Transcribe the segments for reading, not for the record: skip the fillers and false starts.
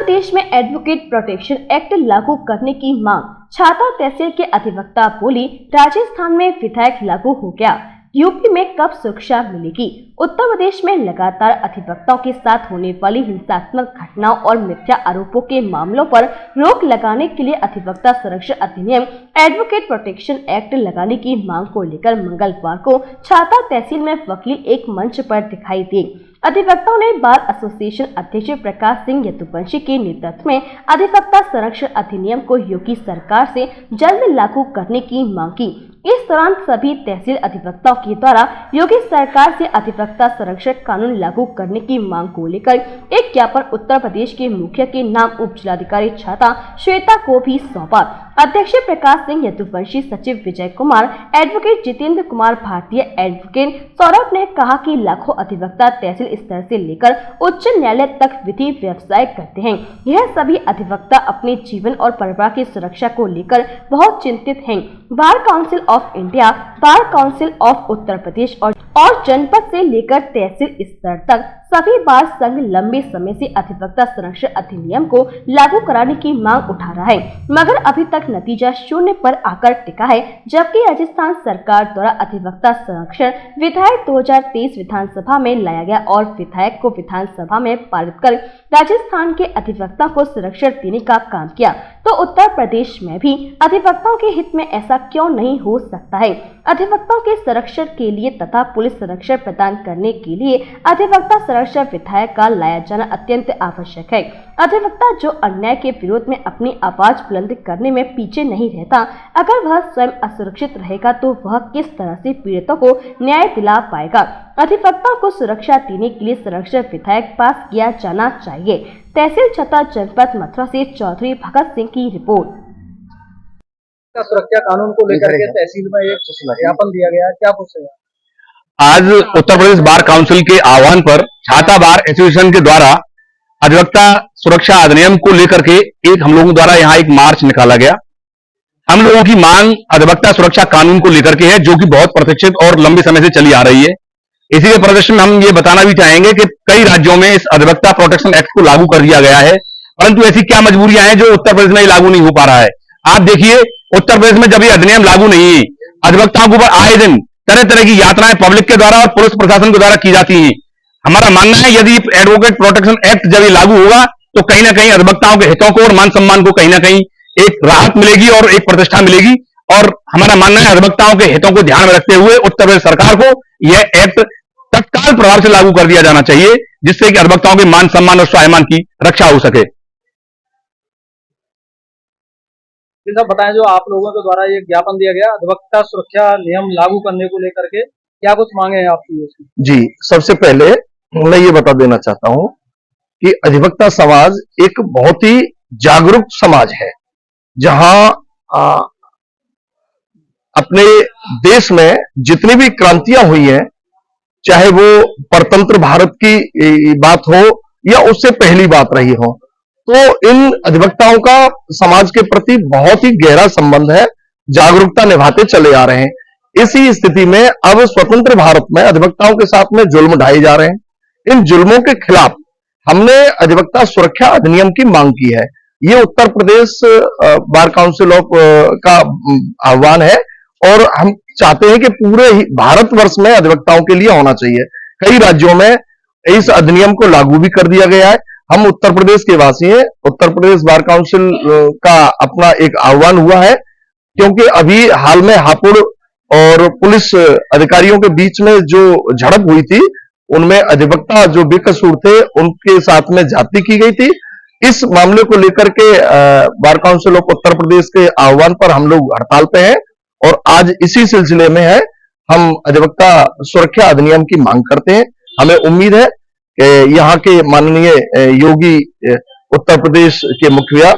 प्रदेश में advocate protection act लागू करने की मांग। छाता तहसील के अधिवक्ता बोली, राजस्थान में विधायक लागू हो गया, यूपी में कब सुरक्षा मिलेगी। उत्तर प्रदेश में लगातार अधिवक्ताओं के साथ होने वाली हिंसात्मक घटनाओं और मिथ्या आरोपों के मामलों पर रोक लगाने के लिए अधिवक्ता संरक्षण अधिनियम एडवोकेट प्रोटेक्शन एक्ट लगाने की मांग को लेकर मंगलवार को छाता तहसील में वकील एक मंच पर दिखाई दिए। अधिवक्ताओं ने बार एसोसिएशन अध्यक्ष प्रकाश सिंह यदुवंशी के नेतृत्व में अधिवक्ता संरक्षण अधिनियम को योगी सरकार से जल्द लागू करने की मांग की। इस दौरान सभी तहसील अधिवक्ताओं के द्वारा योगी सरकार से अधिवक्ता संरक्षण कानून लागू करने की मांग को लेकर एक ज्ञापन उत्तर प्रदेश के मुखिया के नाम उप जिलाधिकारी छाता श्वेता को भी सौंपा। अध्यक्ष प्रकाश सिंह यदुवंशी, सचिव विजय कुमार, एडवोकेट जितेंद्र कुमार भारतीय, एडवोकेट सौरभ ने कहा कि लाखों अधिवक्ता तहसील स्तर से लेकर उच्च न्यायालय तक विधि व्यवसाय करते हैं। यह सभी अधिवक्ता अपने जीवन और परिवार की सुरक्षा को लेकर बहुत चिंतित हैं। Bar council of India, bar council of Uttar Pradesh और जनपद से लेकर तहसील स्तर तक सभी बार संघ लंबे समय से अधिवक्ता संरक्षण अधिनियम को लागू कराने की मांग उठा रहा है, मगर अभी तक नतीजा शून्य पर आकर टिका है। जबकि राजस्थान सरकार द्वारा अधिवक्ता संरक्षण विधेयक 2023 विधानसभा में लाया गया और विधेयक को विधानसभा में पारित कर राजस्थान के अधिवक्ता को संरक्षण देने का काम किया, तो उत्तर प्रदेश में भी अधिवक्ताओं के हित में ऐसा क्यों नहीं हो सकता है। अधिवक्ताओं के संरक्षण के लिए तथा पुलिस संरक्षण प्रदान करने के लिए अधिवक्ता संरक्षण विधेयक का लाया जाना अत्यंत आवश्यक है। अधिवक्ता जो अन्याय के विरोध में अपनी आवाज बुलंद करने में पीछे नहीं रहता, अगर वह स्वयं असुरक्षित रहेगा तो वह किस तरह से पीड़ितों को न्याय दिला पाएगा। अधिवक्ताओं को सुरक्षा देने के लिए संरक्षण विधेयक पास किया जाना चाहिए। तहसील छतरा जनपद मथुरा से चौधरी भगत सिंह की रिपोर्ट। सुरक्षा कानून को लेकर के तहसील में एक ज्ञापन दिया गया है, क्या पूछेगा? आज उत्तर प्रदेश बार काउंसिल के आह्वान पर छाता बार एसोसिएशन के द्वारा अधिवक्ता सुरक्षा अधिनियम को लेकर के एक हम लोगों द्वारा यहाँ एक मार्च निकाला गया। हम लोगों की मांग अधिवक्ता सुरक्षा कानून को लेकर के है, जो कि बहुत प्रतीक्षित और लंबे समय से चली आ रही है। इसी के प्रदर्शन में हम ये बताना भी चाहेंगे कि कई राज्यों में इस अधिवक्ता प्रोटेक्शन एक्ट को लागू कर दिया गया है, परंतु ऐसी क्या मजबूरियां हैं जो उत्तर प्रदेश में लागू नहीं हो पा रहा है। आप देखिए, उत्तर प्रदेश में जब ये अधिनियम लागू नहीं है, अधिवक्ताओं के ऊपर आए दिन तरह तरह की यातनाएं पब्लिक के द्वारा और पुलिस प्रशासन के द्वारा की जाती हैं। हमारा मानना है यदि एडवोकेट प्रोटेक्शन एक्ट जब ये लागू होगा तो कहीं ना कहीं अधिवक्ताओं के हितों को और मान सम्मान को कहीं ना कहीं एक राहत मिलेगी और एक प्रतिष्ठा मिलेगी। और हमारा मानना है अधिवक्ताओं के हितों को ध्यान में रखते हुए उत्तर प्रदेश सरकार को यह एक्ट तत्काल प्रभाव से लागू कर दिया जाना चाहिए, जिससे कि अधिवक्ताओं के मान सम्मान और स्वाभिमान की रक्षा हो सके। बताएं, जो आप लोगों के द्वारा ये ज्ञापन दिया गया अधिवक्ता सुरक्षा नियम लागू करने को लेकर के, क्या कुछ मांगे हैं आपकी? जी, सबसे पहले मैं ये बता देना चाहता हूं कि अधिवक्ता समाज एक बहुत ही जागरूक समाज है, जहां अपने देश में जितनी भी क्रांतियां हुई हैं, चाहे वो परतंत्र भारत की बात हो या उससे पहली बात रही हो, तो इन अधिवक्ताओं का समाज के प्रति बहुत ही गहरा संबंध है, जागरूकता निभाते चले आ रहे हैं। इसी स्थिति में अब स्वतंत्र भारत में अधिवक्ताओं के साथ में जुल्म ढाए जा रहे हैं। इन जुल्मों के खिलाफ हमने अधिवक्ता सुरक्षा अधिनियम की मांग की है। ये उत्तर प्रदेश बार काउंसिल ऑफ का आह्वान है और हम चाहते हैं कि पूरे भारतवर्ष में अधिवक्ताओं के लिए होना चाहिए। कई राज्यों में इस अधिनियम को लागू भी कर दिया गया है। हम उत्तर प्रदेश के वासी हैं। उत्तर प्रदेश बार काउंसिल का अपना एक आह्वान हुआ है, क्योंकि अभी हाल में हापुड़ और पुलिस अधिकारियों के बीच में जो झड़प हुई थी, उनमें अधिवक्ता जो बेकसूर थे उनके साथ में ज्यादती की गई थी। इस मामले को लेकर के बार काउंसिल ऑफ उत्तर प्रदेश के आह्वान पर हम लोग हड़ताल पे हैं और आज इसी सिलसिले में है हम अधिवक्ता सुरक्षा अधिनियम की मांग करते हैं। हमें उम्मीद है कि यहाँ के माननीय योगी उत्तर प्रदेश के मुखिया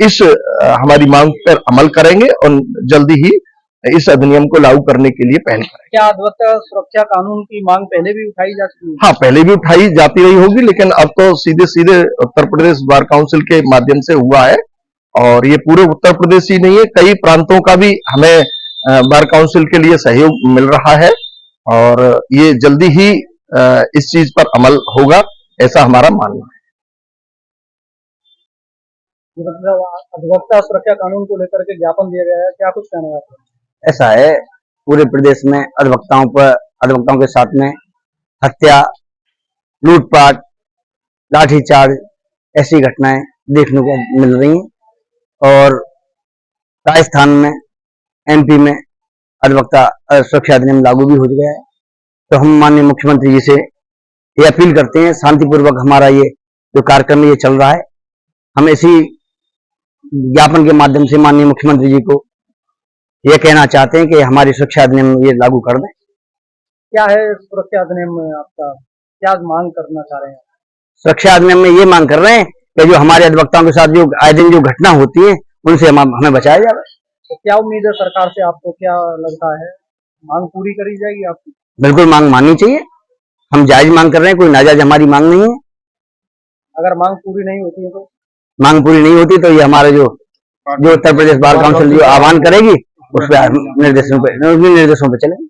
इस हमारी मांग पर अमल करेंगे और जल्दी ही इस अधिनियम को लागू करने के लिए पहल करेंगे। क्या अधिवक्ता सुरक्षा कानून की मांग पहले भी उठाई जा चुकी है? हाँ, पहले भी उठाई जाती रही होगी, लेकिन अब तो सीधे सीधे उत्तर प्रदेश बार काउंसिल के माध्यम से हुआ है और ये पूरे उत्तर प्रदेश ही नहीं है, कई प्रांतों का भी हमें बार काउंसिल के लिए सहयोग मिल रहा है और ये जल्दी ही इस चीज पर अमल होगा, ऐसा हमारा मानना है। मतलब अधिवक्ता सुरक्षा कानून को लेकर के ज्ञापन दिया गया है, क्या कुछ कहना है आपको? ऐसा है, पूरे प्रदेश में अधिवक्ताओं के साथ में हत्या, लूटपाट, लाठीचार्ज ऐसी घटनाएं देखने को मिल रही हैं और राजस्थान में, एमपी में अधिवक्ता सुरक्षा अधिनियम लागू भी हो गया है। तो हम माननीय मुख्यमंत्री जी से ये अपील करते हैं, शांतिपूर्वक हमारा ये जो कार्यक्रम ये चल रहा है, हम इसी ज्ञापन के माध्यम से माननीय मुख्यमंत्री जी को ये कहना चाहते हैं कि हमारी सुरक्षा अधिनियम ये लागू कर दें। क्या है सुरक्षा अधिनियम में आपका क्या मांग करना चाह रहे हैं? सुरक्षा अधिनियम में ये मांग कर रहे हैं कि जो हमारे अधिवक्ताओं के साथ जो आए दिन जो घटना होती है उनसे हमें बचाया जाए। तो क्या उम्मीद है सरकार से, आपको क्या लगता है मांग पूरी करी जाएगी आपकी? बिल्कुल मांग माननी चाहिए, हम जायज मांग कर रहे हैं, कोई नाजायज हमारी मांग नहीं है। अगर मांग पूरी नहीं होती है तो मांग पूरी नहीं होती तो ये हमारे जो उत्तर प्रदेश बार काउंसिल जो आह्वान करेगी उस पर निर्देशों पे चलेंगे।